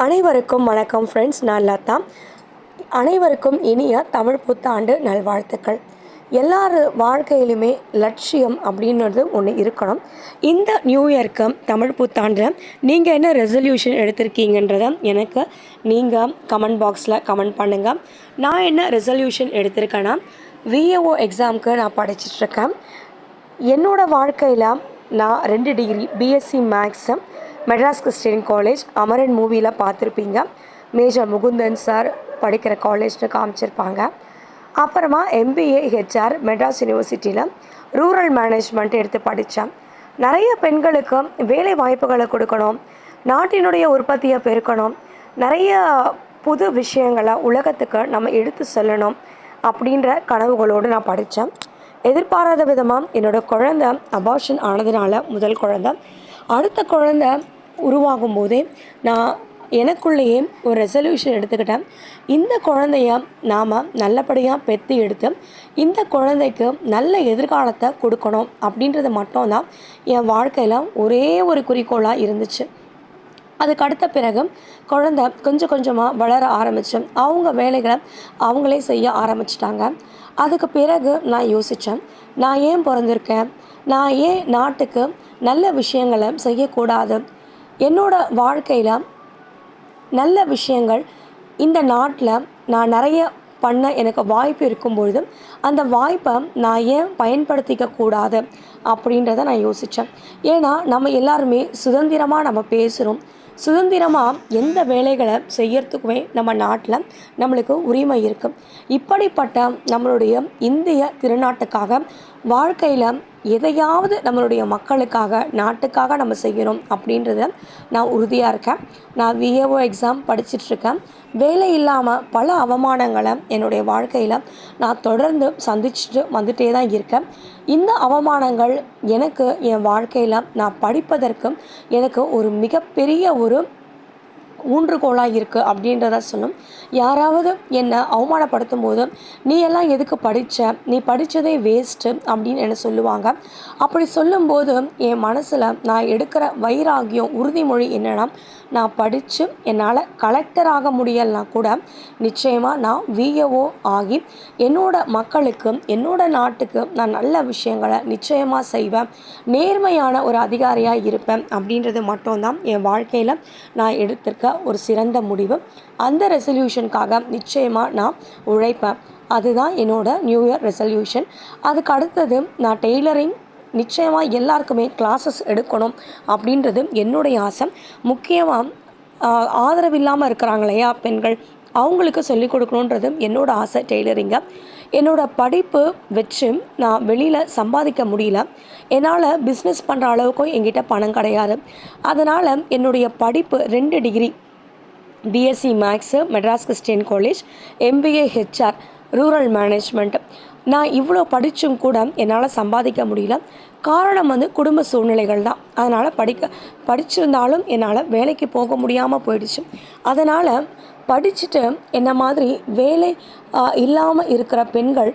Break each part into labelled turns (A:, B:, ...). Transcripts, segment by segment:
A: அனைவருக்கும் வணக்கம் ஃப்ரெண்ட்ஸ். நான் லதா. அனைவருக்கும் இனிய தமிழ் புத்தாண்டு நல்வாழ்த்துக்கள். எல்லார் வாழ்க்கையிலுமே லட்சியம் அப்படின்றது ஒன்று இருக்கணும். இந்த நியூ இயர்க்கு தமிழ் புத்தாண்டில் நீங்கள் என்ன ரெசல்யூஷன் எடுத்திருக்கீங்கன்றதை எனக்கு நீங்கள் கமெண்ட் பாக்ஸில் கமெண்ட் பண்ணுங்கள். நான் என்ன ரெசல்யூஷன் எடுத்திருக்கேன்னா, விஏஓ எக்ஸாமுக்கு நான் படிச்சிட்ருக்கேன். என்னோடய வாழ்க்கையில் நான் 2 degree BSc maths Madras Christian college Amaran மூவியில் பார்த்துருப்பீங்க. மேஜர் முகுந்தன் சார் படிக்கிற காலேஜ்னு காமிச்சிருப்பாங்க. அப்புறமா எம்பிஏ ஹெச்ஆர் மெட்ராஸ் யூனிவர்சிட்டியில் ரூரல் மேனேஜ்மெண்ட் எடுத்து படித்தேன். நிறைய பெண்களுக்கு வேலை வாய்ப்புகளை கொடுக்கணும், நாட்டினுடைய உற்பத்தியை பெருக்கணும், நிறைய புது விஷயங்களை உலகத்துக்கு நம்ம எடுத்து சொல்லணும் அப்படின்ற கனவுகளோடு நான் படித்தேன். எதிர்பாராத விதமாக என்னோடய குழந்தை அபார்ஷன் ஆனதுனால முதல் குழந்தை, அடுத்த குழந்தை உருவாகும் போதே நான் எனக்குள்ளேயே ஒரு ரெசல்யூஷன் எடுத்துக்கிட்டேன். இந்த குழந்தைய நாம் நல்லபடியாக பெற்று எடுத்து இந்த குழந்தைக்கு நல்ல எதிர்காலத்தை கொடுக்கணும் அப்படின்றது மட்டும்தான் என் வாழ்க்கையில் ஒரே ஒரு குறிக்கோளாக இருந்துச்சு. அதுக்கு அடுத்த பிறகு குழந்தை கொஞ்சம் கொஞ்சமாக வளர ஆரம்பித்து அவங்க வேலைகளை அவங்களே செய்ய ஆரம்பிச்சிட்டாங்க. அதுக்கு பிறகு நான் யோசித்தேன், நான் ஏன் பிறந்திருக்கேன், நான் ஏன் நாட்டுக்கு நல்ல விஷயங்களை செய்யக்கூடாது, என்னோடய வாழ்க்கையில் நல்ல விஷயங்கள் இந்த நாட்டில் நான் நிறைய பண்ண எனக்கு வாய்ப்பு இருக்கும்பொழுது அந்த வாய்ப்பை நான் ஏன் பயன்படுத்திக்க கூடாது அப்படின்றத நான் யோசித்தேன். ஏன்னா நம்ம எல்லாருமே சுதந்திரமாக நம்ம பேசுகிறோம், சுதந்திரமாக எந்த வேலைகளை செய்யறதுக்குமே நம்ம நாட்டில் நம்மளுக்கு உரிமை இருக்குது. இப்படிப்பட்ட நம்மளுடைய இந்திய திருநாட்டுக்காக வாழ்க்கையில் எதையாவது நம்மளுடைய மக்களுக்காக நாட்டுக்காக நம்ம செய்யணும் அப்படின்றத நான் உறுதியாக இருக்கேன். நான் விஏஓ எக்ஸாம் படிச்சிட்ருக்கேன். வேலை இல்லாமல் பல அவமானங்களை என்னுடைய வாழ்க்கையில் நான் தொடர்ந்து சந்திச்சுட்டு வந்துட்டே தான் இருக்கேன். இந்த அவமானங்கள் எனக்கு என் வாழ்க்கையில் நான் படிப்பதற்கு எனக்கு ஒரு மிகப்பெரிய ஒரு ஊன்றுகோலாக இருக்குது அப்படின்றத சொன்னோம். யாராவது என்னை அவமானப்படுத்தும் போது நீ எல்லாம் எதுக்கு படித்த, நீ படித்ததே வேஸ்ட்டு அப்படின்னு என்னை சொல்லுவாங்க. அப்படி சொல்லும்போது என் மனசில் நான் எடுக்கிற வைராகியம் உறுதிமொழி என்னென்னா, நான் படித்து என்னால் கலெக்டராக முடியலைனா கூட நிச்சயமாக நான் விஏஓ ஆகி என்னோடய மக்களுக்கு என்னோடய நாட்டுக்கு நான் நல்ல விஷயங்களை நிச்சயமாக செய்வேன், நேர்மையான ஒரு அதிகாரியாக இருப்பேன் அப்படின்றது மட்டும்தான் என் வாழ்க்கையில் நான் எடுத்திருக்க ஒரு சிறந்த முடிவு. அந்த ரெசல்யூஷனுக்காக நிச்சயமாக நான் உழைப்பேன். அதுதான் என்னோடய நியூ இயர் ரெசல்யூஷன். அதுக்கு அடுத்தது நான் டெய்லரிங் நிச்சயமாக எல்லாருக்குமே கிளாஸஸ் எடுக்கணும் அப்படின்றது என்னுடைய ஆசை. முக்கியமாக ஆதரவு இல்லாமல் இருக்கிறாங்க இல்லையா பெண்கள், அவங்களுக்கு சொல்லிக் கொடுக்கணுன்றது என்னோடய ஆசை. டெய்லரிங்கை என்னோடய படிப்பு வச்சு நான் வெளியில் சம்பாதிக்க முடியல, என்னால் பிஸ்னஸ் பண்ணுற அளவுக்கும் என்கிட்ட பணம் கிடையாது. அதனால் என்னுடைய படிப்பு 2 degree BSc maths Madras Christian college, MBA HR rural management, நான் இவ்வளோ படித்தும் கூட என்னால் சம்பாதிக்க முடியல. காரணம் குடும்ப சூழ்நிலைகள் தான். அதனால் படிச்சிருந்தாலும் என்னால் வேலைக்கு போக முடியாமல் போயிடுச்சு. அதனால் படிச்சுட்டு என்ன மாதிரி வேலை இல்லாமல் இருக்கிற பெண்கள்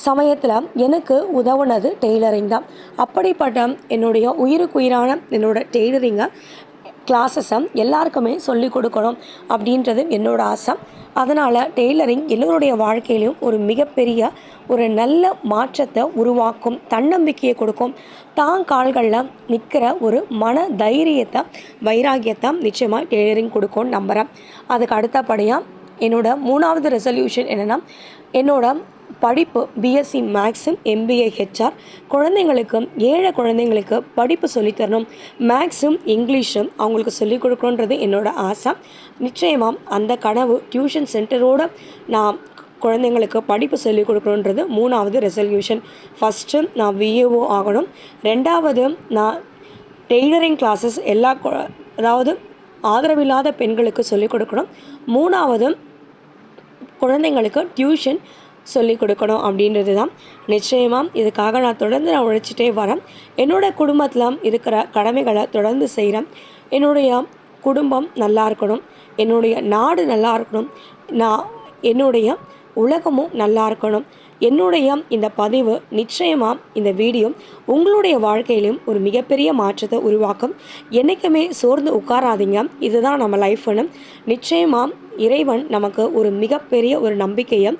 A: சமயத்தில் எனக்கு உதவுனது டெய்லரிங் தான். அப்படிப்பட்ட என்னுடைய உயிருக்குயிரான என்னோடய டெய்லரிங்கை கிளாஸஸை எல்லாருக்குமே சொல்லிக் கொடுக்கணும் அப்படின்றது என்னோடய ஆசை. அதனால் டெய்லரிங் எல்லோருடைய வாழ்க்கையிலையும் ஒரு மிகப்பெரிய ஒரு நல்ல மாற்றத்தை உருவாக்கும், தன்னம்பிக்கையை கொடுக்கும், தான் கால்களில் நிற்கிற ஒரு மன தைரியத்தை வைராகியத்தை நிச்சயமாக டெய்லரிங் கொடுக்கும்னு நம்புகிறேன். அதுக்கு அடுத்தபடியாக என்னோடய 3வது ரெசல்யூஷன் என்னென்னா, என்னோடய படிப்பு பிஎஸ்சி மேக்ஸு எம்பிஏ ஹெச்ஆர், குழந்தைங்களுக்கு ஏழை குழந்தைங்களுக்கு படிப்பு சொல்லித்தரணும், மேக்ஸும் இங்கிலீஷும் அவங்களுக்கு சொல்லிக் கொடுக்கணுன்றது என்னோடய ஆசை. நிச்சயமாக அந்த கனவு டியூஷன் சென்டரோடு நான் குழந்தைங்களுக்கு படிப்பு சொல்லிக் கொடுக்கணுன்றது 3வது ரெசல்யூஷன். ஃபஸ்ட்டு நான் விஏஓ ஆகணும், 2வது நான் டெய்லரிங் கிளாஸஸ் அதாவது ஆதரவில்லாத பெண்களுக்கு சொல்லிக் கொடுக்கணும், 3வது குழந்தைங்களுக்கு டியூஷன் சொல்லிக் கொடுக்கணும் அப்படின்றது தான். நிச்சயமாக இதுக்காக நான் தொடர்ந்து உழைச்சிட்டே வரேன். என்னோடய குடும்பத்தில் இருக்கிற கடமைகளை தொடர்ந்து செய்கிறேன். என்னுடைய குடும்பம் நல்லா இருக்கணும், என்னுடைய நாடு நல்லா இருக்கணும், என்னுடைய உலகமும் நல்லா இருக்கணும், என்னுடைய இந்த பதிவு நிச்சயமாக இந்த வீடியோ உங்களுடைய வாழ்க்கையிலும் ஒரு மிகப்பெரிய மாற்றத்தை உருவாக்கும். என்றைக்குமே சோர்ந்து உட்காராதீங்க, இதுதான் நம்ம லைஃப்னு. நிச்சயமாக இறைவன் நமக்கு ஒரு மிகப்பெரிய ஒரு நம்பிக்கையை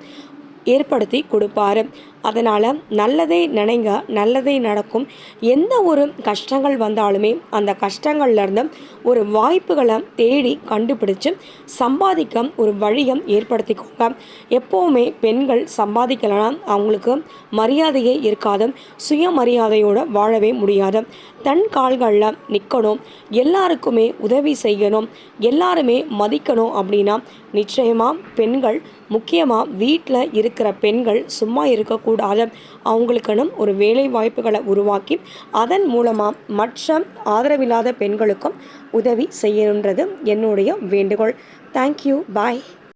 A: ஏற்படுத்தி கொடுப்பாரு. அதனால் நல்லதே நினைங்க, நல்லதே நடக்கும். எந்த ஒரு கஷ்டங்கள் வந்தாலுமே அந்த கஷ்டங்கள்லேருந்து ஒரு வாய்ப்புகளை தேடி கண்டுபிடிச்சு சம்பாதிக்க ஒரு வழியை ஏற்படுத்திக்கோங்க. எப்போவுமே பெண்கள் சம்பாதிக்கலைன்னா அவங்களுக்கு மரியாதையே இருக்காது, சுயமரியாதையோடு வாழவே முடியாது. தன் கால்களில் நிற்கணும், எல்லாருக்குமே உதவி செய்யணும், எல்லாருமே மதிக்கணும். அப்படின்னா நிச்சயமாக பெண்கள், முக்கியமாக வீட்டில் இருக்கிற பெண்கள் சும்மா இருக்கக்கூடாது. அவங்களுக்குன்னு ஒரு வேலை வாய்ப்புகளை உருவாக்கி அதன் மூலமாக மற்ற ஆதரவில்லாத பெண்களுக்கும் உதவி செய்யணுன்றது என்னுடைய வேண்டுகோள். தேங்க்யூ, பாய்.